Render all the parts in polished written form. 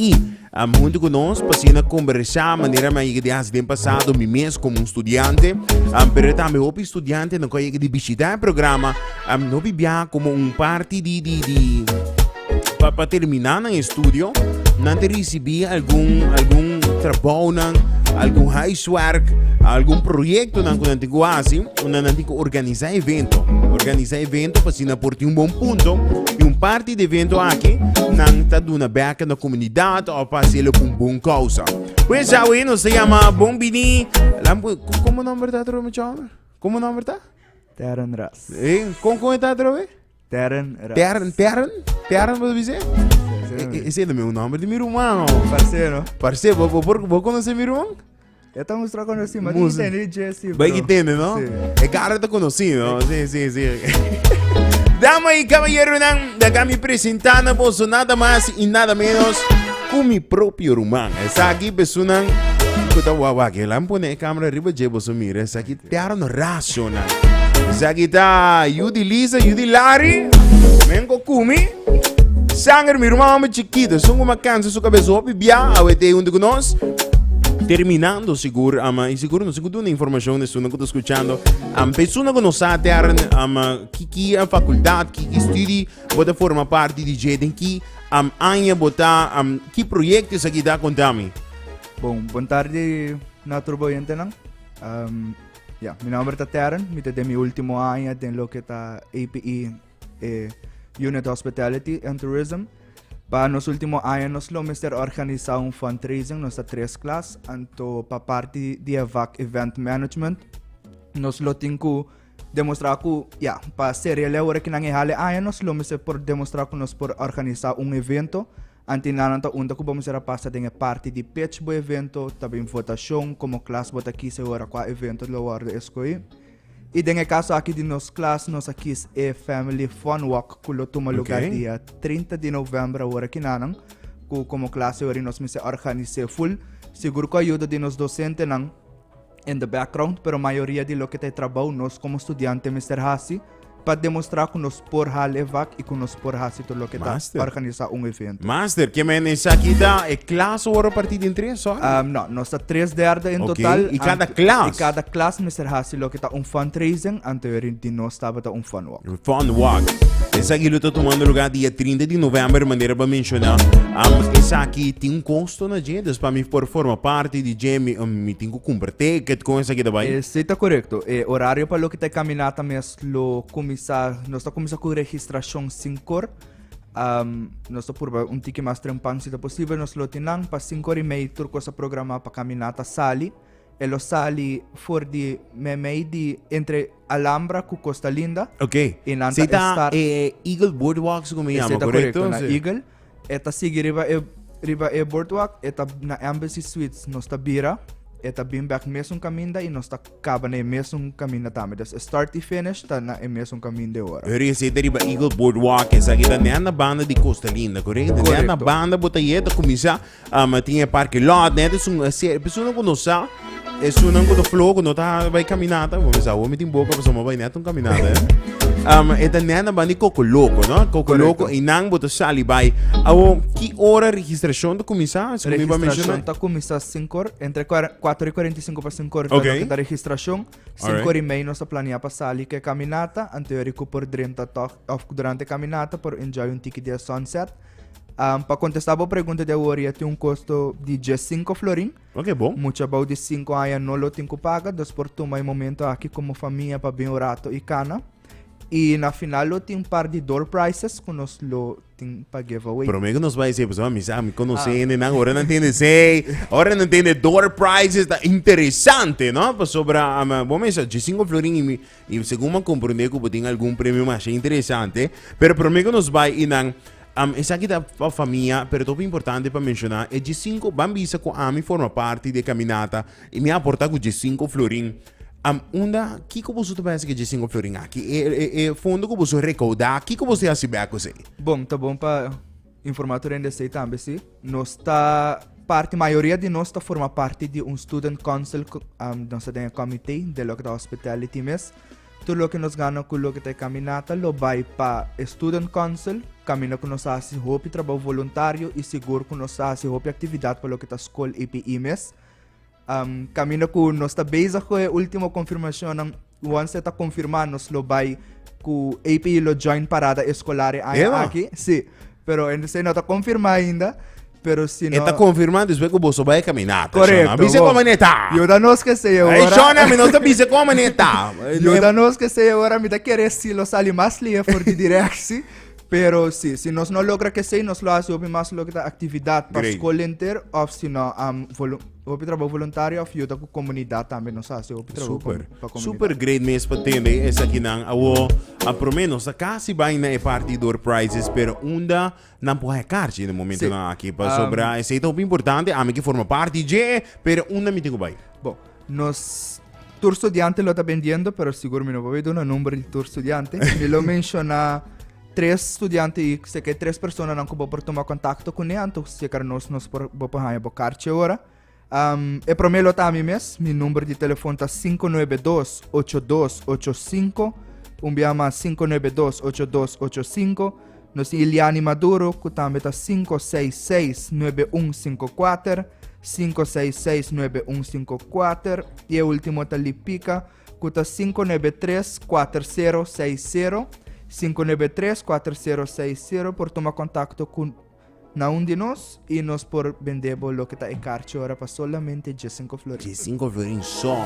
E junto conosco, para conversar de maneira mais que de tem passado mês como estudante, pero também o estudante não consegue visitar o programa, não vivia como parte de para terminar no estudo, não recebia algum trabalho, algum huiswerk, algum projeto não contigo assim, não tinha organizar evento para se portar bom ponto e parte do evento aqui não está dando beca na comunidade ou para ser uma boa causa. Pois aí, não se chama Bombini, como o nome está trocando, chama? Como o nome está? Terran Ras. Como está trocando? Terran Ras. Terran, você dizer? Esse é o meu nome de meu irmão. Parceiro. Parceiro, vou conhecer meu irmão? Eu estou mostrando assim, mas não entendi, Jesse. Vai que entende, não? Sim. É cara está conhecido, sim. Damas e caballeros, da me apresentando, posso nada mais e nada menos com meu próprio irmão. Essa aqui, pessoa, que lá põe a câmera arriba de você mira. Essa aqui é no racional. Essa aqui tá Yudi Lisa, Yudi Lari, Mengo Kumi. Sangue, meu irmão, é chiquito. São uma canção, sua cabeça, o bibia, a ET, onde nós. Terminando, seguro, no segundo uma informação que estou escutando, pessoa que não sabe, que a faculdade, que estuda, pode formar parte de gente que ainda botar, que projetos aqui dá contame? Bom, boa tarde, na turboyente não. Meu nome é Terran, eu tenho meu último ano em que está APE, Unit Hospitality and Tourism. Para nos últimos anos, nós temos organizado fundraising, nós temos 3 classes, então para parte de EVAC Event Management, nós temos que demonstrar que, para ser ele agora que não é anos, nós por demonstrar que nós por organizar evento, antes onde vamos passar de parte de pitch do evento, também votação, como classe bota aqui se agora qual evento lo guarda escolher. E no caso aqui de nossa classe, nós aqui é Family Fun Walk, que toma lugar dia 30 de novembro, agora que não, como classe agora nós vamos organizar full, seguro que ajuda de nos docentes não, in the background, pero a maioria de lo que te trabalho nós como estudante Mr. Hassi, para demonstrar que nós por EVAC e que nós por Hassi tudo lo que está organizar evento. Master, que essa aqui é classe ou a partir de 3 só? Não, nós temos 3 derdas em total. E cada classe? E cada classe, Mr. Hassi, lo que está fundraising, anterior de nós estava fun walk. Fun walk. Essa aqui está tomando lugar dia 30 de novembro, maneira para mencionar. Essa aqui tem custo na gente, para mim formar parte de gente, me tenho que comprar ticket com essa aqui também. Sim, está correto. Horário para lo que está caminhando, nós estamos começando com registração 5 horas. Nós estamos por ticket mais trempang se possível, nós temos para 5 horas e meia, turco essa programa para caminhar sali. E lo sali for di memei di entre Alhambra com Costa Linda. Ok. E nanta estar Eagle Boardwalk, como chama, correto? correto? Na Eagle. Eta sigue riba e Boardwalk, eta na Embassy Suites nos está bira, eta bem back mesmo caminho e nos está acaba na mesmo caminho também. Das start e finish tá na mesmo caminho de hora. Eu receita riba Eagle Boardwalk, essa aqui tá na banda de Costa Linda, correto? Na banda botaieta começar, tinha parque lot, né? A pessoa não conhece. É só não quando flow, quando tá vai caminhada, vamos ver, vamos ter boca para somar vai neto caminhada, Eta nena bani Coco Loco, não? Coco Loco e não bota sali vai. Que hora registração tá começar? Registração tá começar 5 horas, entre 4h45 para 5 horas da registração. 5 horas e meia nós planeamos para sali que é caminata, anterior por durante a caminata por enjoy ticket de sunset. Para contestar a pergunta de agora, tem custo de 5 florin. Ok, bom. Muito about de 5 anos não lo tenho que pagar, depois tomar momento aqui como família para bem o rato e cana. E na final lo tem par de door prizes que nós lo tem para giveaway. Pero amigo nos vai dizer, pessoal, me conhecem, agora não entende sei, agora não entende door prizes, tá interessante, não? Para sobre, vamos dizer, de 5 florin e segundo compreender que tem algum prêmio mais interessante, pero para amigo nos vai e não essa aqui da família, pero top importante para mencionar, é de 5 bambisa com a mim forma parte da caminhada e me aporta com de 5 florin. Onda, que você pensa que de 5 florin aqui? É fundo que você recaudar, que você recebe com você? Bom, tá bom para informar ainda sei também, sim. Nós tá parte, maioria de nós tá forma parte de student council, nós temos comitê de lo que da hospitality mes. Tudo o que nós ganhamos com o que está caminhada, lo vai para student council, caminho que nós fazemos hopi trabalho voluntário e seguro que nós fazemos hopi atividade para o que está escola API mes. Caminho que nós está base com a última confirmação, once está confirmado nós lo vai que API lo join parada escolar aqui, sim, pero não está confirmado ainda. Pero se Está confirmando después que você vai caminhar. Correto. Avisa como está. Eu da nós que sei agora. Aí, Shona, me não avisa como está. Eu da nós que sei agora, me da querer se lo sali mais lia for de direct. Pero sim, se nós não logra que sei, nós lo hace obi mais lo que da atividade para escola inteira, ou se não, obi trabalho voluntário, ou ajuda com a comunidade também, nós hace obi trabalho para a comunidade. Super great mesmo para entender essa aqui não. A promenos a casi vai na partidor prizes, pero unda não pode carte no momento não aqui para sobrar. Esse é tão importante, a mim que forma parte de, pero unda me tenho vai. Bom, nós tour estudiante lo está vendendo, pero seguro me não vou ver o número de tour estudiante. Me lo menciona 3 estudiantes e se que 3 pessoas não vão por tomar contato com ele, então se que nós vamos para a carte agora. E para mim, tá meu número de telefone está 592-8285, mais 592-8285. Nós Iliani Maduro, que também está 566-9154, 566-9154. E o último está Lipica, que está 593-4060. 593-4060 por tomar contato com um de nós e nós por vender o que está em carte agora para solamente 5 florins. 5 florins só.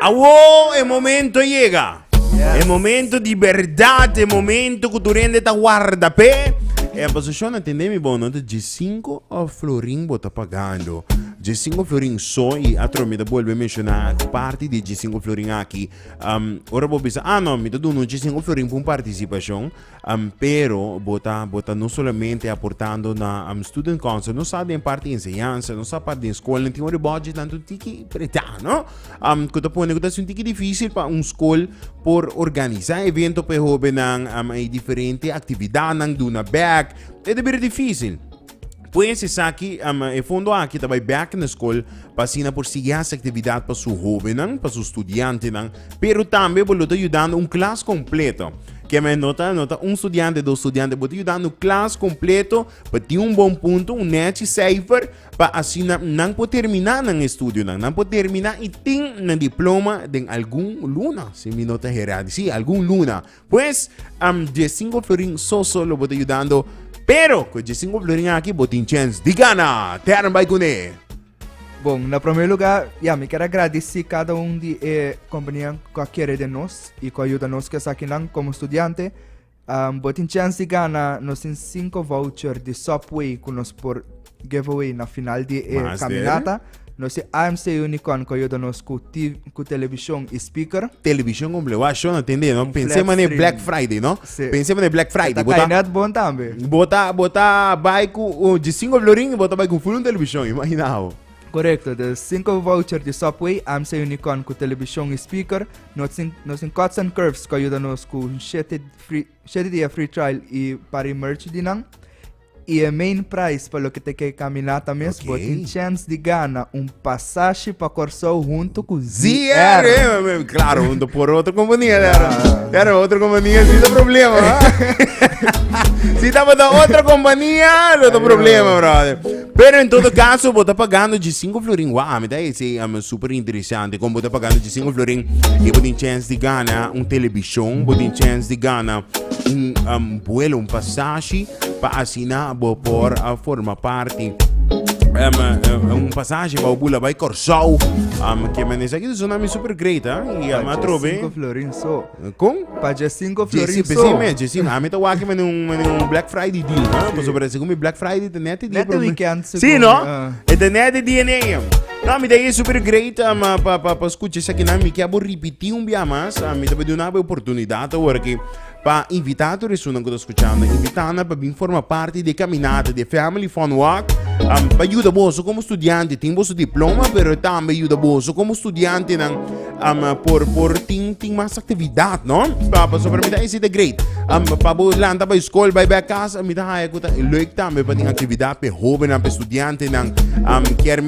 Awo, o momento chega. Yes. É momento de verdade, é momento que tu rende tá guarda-pé. É a posição, entendeu-me, bom, de 5 florins você está pagando. De 5 florins só, e a tromita vuelve a mencionar parte de 5 florins aqui. Ora vou pensar, não, me dou de 5 florins para participação, pero bota não somente aportando na Student Council, não sabe em parte de ensinança, não sabe parte de escola, não tem um budget, tanto tiki preta, não? Que tá põe que é um tiki difícil para escola por organizar evento para jovem diferente atividade, não do na back, é de bem difícil. Pues essa aqui, o fundo aqui vai back na escola para por seguir essa atividade para seu jovem, para seu estudante, pero também vou estar ajudando classe completo. Que me nota estudante, 2 estudantes, vou ajudando classe completo para ter bom ponto, net safer, para assim não pode terminar no estudo, não pode terminar e tem um diploma de algum luna, se me nota errado, sim, algum luna. Pues, de 5 florins solo vou estar ajudando. Pero, com 5 florins aqui, botem chance de gana. Terem vai com ele. Bom, na primeiro lugar, me quero agradecer cada de companhia que quer de nós e que ajuda nós que está aqui como estudante. Botem chance de gana, nós temos 5 vouchers de Subway que nós por giveaway na final de caminhata. Nós temos AMC Unicorn que ajuda nós com televisão e speaker. Televisão completo, acho não entender, não? Pensemos em Black Friday, não? Pensemos em Black Friday. Está bom também. Bota bike de 5 florins, bota bike com full televisão, imagina. Correto, de 5 vouchers de Subway, AMC Unicorn com televisão e speaker. Nós temos Cuts and Curves que ajuda nós com 7 dias free trial e para merch dinang. E o main prize para o que te quer caminhar também, botem chance de ganhar passagem para Corsol junto com ZR. Claro, junto por outra companhia. Era outra companhia, sem problema. Se estava da outra companhia, não tem problema, brother. Pero em todo caso, vou estar pagando de 5 florins. Uau, me dá esse super interessante. Como vou estar pagando de 5 florins, e botem chance de ganhar televisão, botem chance de ganhar vuelo, passagem, para assinar, por formar parte. Passagem para o Bula vai Corsol, que é aqui é um nome super great, e a trove 5 florins só. Com? Paga 5 florins só. Sim, a mim tá aqui um Black Friday deal, para sobre segundo Black Friday da net deal. Net weekend. Sim, não? É da net DNA. Não, me daí é super great, para escutar isso aqui, não me quero repetir dia mais, me tá dando uma oportunidade agora que para invitar a pessoa que está escutando, invitando para vir formar parte da caminhada de Family Fun Walk, para ajudar você como estudante, tem você diploma, mas também ajuda você como estudante por ter mais atividade, não? Para sobre me isso é great. Para você lá para a escola, vai para casa, me dá é leuk também para ter atividade para jovem, para estudante, quer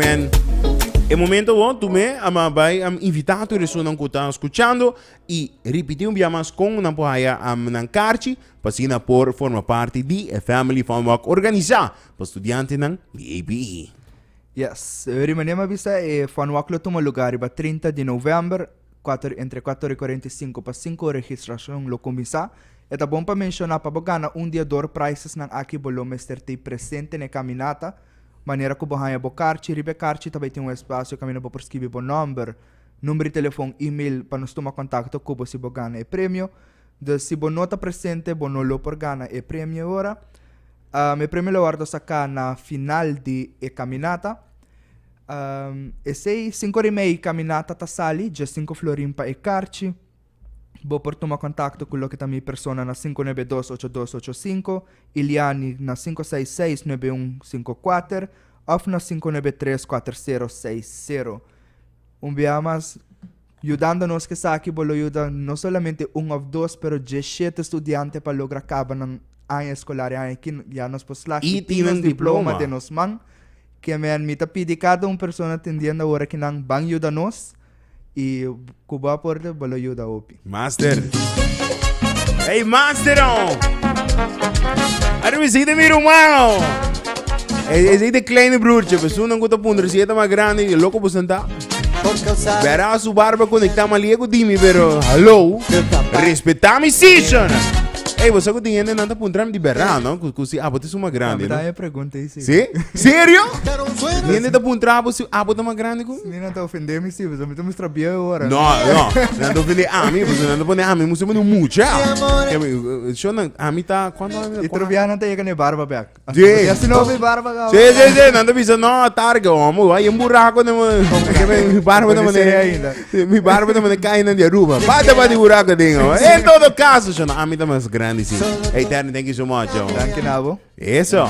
E momento bom, tu me vai invitar tu pessoa que está escutando e repetir mais com uma porraia na carti, para por forma parte de Family Fun Walk organizar para estudiantes na APE. Yes, rimanema bisa Fun Walk lo toma lugar iba 30 de novembro, entre 4:45 para 5 registração lo começa. É tá bom para mencionar para bogana dia door prices ng aqui bolo mesterte presente na caminata. Maneira que bohanha bocarchi, ribecarchi, também tem espaço caminho para prescrever bom número de telefone, e-mail para nos tomar contato com se bogana e prêmio. De se bo nota presente, bo nolo por gana e prêmio ora. Me prêmio lo guardo sacar na final de caminata. E sei 5:30 caminata ta sali, já 5 florin pa e carchi. Bo por tomar contato con lo que também persona na 592-8285, Iliani na 566-9154, off na 593-4060. Dia mais, ajudando-nos que sa aqui, bolo ajuda não somente of dos, pero 17 estudiantes para lograr acabar ng ano escolar aqui, já nos poslash, E tinang diploma de nos man, que me mita pidi cada persona tendiendo ahora que nang bang ajuda-nos, e kuba por de bolo ajuda opi. Master. Hey, Master! Arriba, esse é meu irmão! Esse é kleine broertje. Pessoa não conta punto, se é mais grande, e louco por sentar. Verá su barba conectada mal com Dimi, pero hello, respeitar mi season. Hey, você que tem ainda nada punto de berrar, não? Cusi abote suma grande, não? Eu perguntei se. Sim? Sério? Ninguém tá punto se abote mais grande com? Não tá ofendendo-me, sim, você me mostra bem agora. Não, não ofender a mim, você não pode a mim, você não muito. Deixa a mim tá quando E troviar não tem que barba back. Sim. Assim não vi barba. Sim, não tá pensando, não, targa, homem, vai buraco, não, barba não maneira ainda. Mi barba não maneira cai na de Aruba. Bata para de buraco, dinho. Em todo caso, a mim tá mais grande. Hey, Terry, thank you so much. Thank you, Nabo. Eso.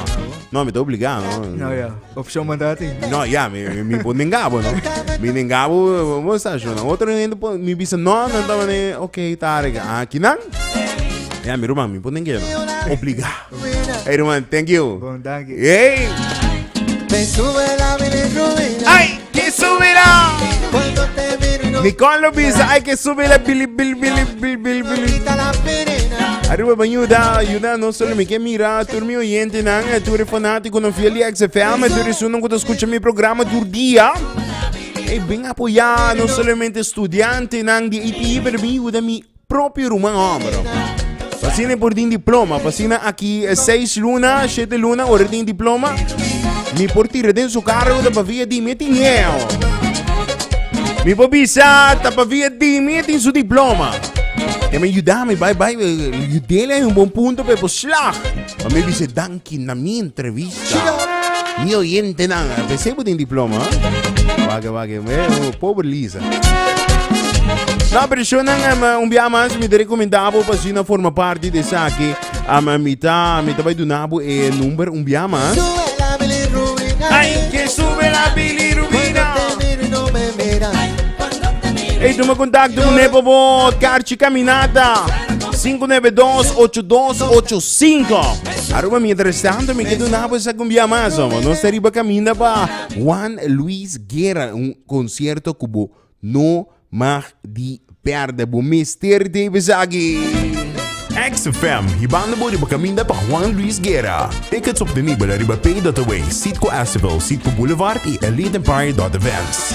No, me tô obrigado. No, yeah. Opção mandati. No, yeah, me pôr nengabo, no? Me nengabo, vamos achar, no? Outro ainda me disse, não, não tá maneira, ok, Tarek. Aqui não? Yeah, meu irmão, me pôr ninguém. Obrigado. Hey, irmão, thank you. Bom, thank you. Hey! Ay, que subirá! Nicole Bisa, hay que subir la Billy. Arriba ayuda não só me que mira, tu meu oyente não, tu é fanático no Fiel XFM, tu é um que escuta meu programa do dia. E bem apoiar não somente estudante não de IPI, mas me ajuda meu próprio irmão, bro. Passina por din diploma, passina aqui 6 luna, 7 luna, ora din diploma. Mi portire dentro su carro da via di metineo. Mi pobisa da via di metin su diploma. E mi aiutami, vai, aiutele è un buon punto per slag. Ma mi dice danki na mia intervista. Mio oyente na, pensavo di diploma. Vaga, pobre Lisa. Na persona un dia mais mi recomendavo passina forma parte de saki. A mità vai do nabo e numero un dia mais. Ay, que sube la bilirubina. E tu me contacto con Nepovo Carci Caminata 592-8285. Arroba mi interessante, mi chiedo una cosa con via Maso. Non sta arriba cammina pa Juan Luis Guerra, un concerto cubo no mag di perde. Bo Mr. Davis Agui. XFM, hibang na po di Bakaminda pa Juan Luis Guerra. Tickets op de Nibel Riba Pay.away, Seat Co Astiville, Seat Co Boulevard e EliteEmpire.events.